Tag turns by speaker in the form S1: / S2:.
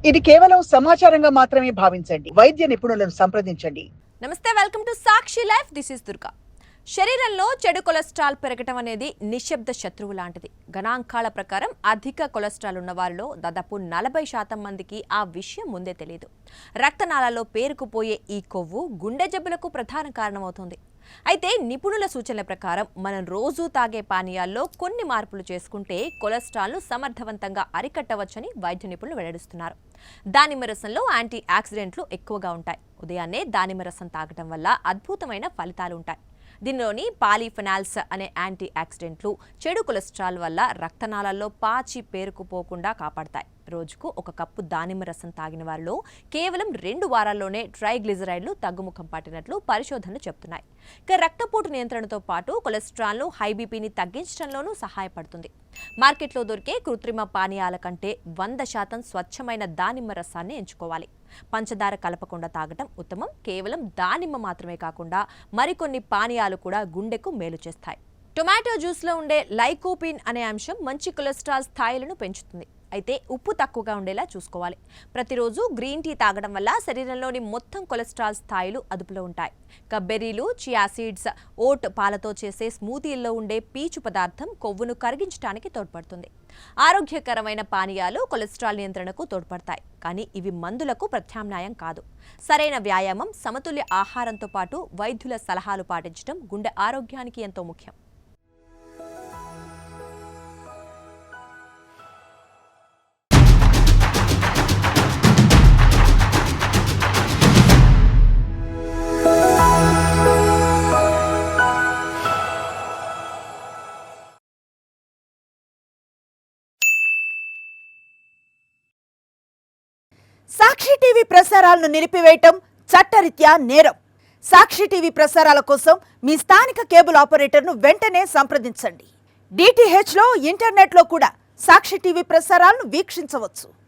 S1: ఇది కేవలం సమాచారంగా మాత్రమే భావించండి. వైద్య నిపుణులను సంప్రదించండి.
S2: నమస్తే, welcome to Sakshi life. This is Durga. శరీరంలో చెడు కొలెస్ట్రాల్ పెరగటం అనేది నిశ్శబ్ద శత్రువు లాంటిది. గణాంకాల ప్రకారం అధిక కొలెస్ట్రాల్ ఉన్న వారిలో దాదాపు 40% మందికి ఆ విషయం ముందే తెలియదు. రక్తనాళాల్లో పేరుకుపోయే ఈ కొవ్వు గుండె జబ్బులకు ప్రధాన కారణమవుతుంది. అయితే నిపుణుల సూచనల ప్రకారం మనం రోజు తాగే పానీయాల్లో కొన్ని మార్పులు చేసుకుంటే కొలెస్ట్రాల్ను సమర్థవంతంగా అరికట్టవచ్చని వైద్య నిపుణులు వెల్లడిస్తున్నారు. దానిమ్మ రసంలో యాంటీ ఆక్సిడెంట్లు ఎక్కువగా ఉంటాయి. ఉదయాన్నే దానిమ్మ రసం తాగడం వల్ల అద్భుతమైన ఫలితాలు ఉంటాయి. దీనిలోని పాలిఫెనాల్స్ అనే యాంటీ ఆక్సిడెంట్లు చెడు కొలెస్ట్రాల్ వల్ల రక్తనాళాల్లో పాచి పేరుకుపోకుండా కాపాడతాయి. రోజుకు ఒక కప్పు దానిమ్మ రసం తాగిన వారిలో కేవలం 2 వారాల్లోనే ట్రైగ్లిజరైడ్లు తగ్గుముఖం పట్టినట్లు పరిశోధనలు చెబుతున్నాయి. ఇక రక్తపోటు నియంత్రణతో పాటు కొలెస్ట్రాల్ను, హై బీపీని తగ్గించడంలోనూ సహాయపడుతుంది. మార్కెట్లో దొరికే కృత్రిమ పానీయాల కంటే 100% స్వచ్ఛమైన దానిమ్మ రసాన్ని ఎంచుకోవాలి. పంచదార కలపకుండా తాగటం ఉత్తమం. కేవలం దానిమ్మ మాత్రమే కాకుండా మరికొన్ని పానీయాలు కూడా గుండెకు మేలు చేస్తాయి. టొమాటో జ్యూస్లో ఉండే లైకోపిన్ అనే అంశం మంచి కొలెస్ట్రాల్ స్థాయిలను పెంచుతుంది. అయితే ఉప్పు తక్కువగా ఉండేలా చూసుకోవాలి. ప్రతిరోజు గ్రీన్ టీ తాగడం వల్ల శరీరంలోని మొత్తం కొలెస్ట్రాల్ స్థాయిలు అదుపులో ఉంటాయి. బెర్రీలు, చియా సీడ్స్, ఓట్ పాలతో చేసే స్మూతీల్లో ఉండే పీచు పదార్థం కొవ్వును కరిగించడానికి తోడ్పడుతుంది. ఆరోగ్యకరమైన పానీయాలు కొలెస్ట్రాల్ నియంత్రణకు తోడ్పడతాయి, కానీ ఇవి మందులకు ప్రత్యామ్నాయం కాదు. సరైన వ్యాయామం, సమతుల్య ఆహారంతో పాటు వైద్యుల సలహాలు పాటించడం గుండె ఆరోగ్యానికి ఎంతో ముఖ్యం.
S3: సాక్షి టీవీ ప్రసారాలను నిలిపివేయటం చట్టరీత్యా నేరం. సాక్షి టీవీ ప్రసారాల కోసం మీ స్థానిక కేబుల్ ఆపరేటర్ను వెంటనే సంప్రదించండి. DTHలో, ఇంటర్నెట్లో కూడా సాక్షి టీవీ ప్రసారాలను వీక్షించవచ్చు.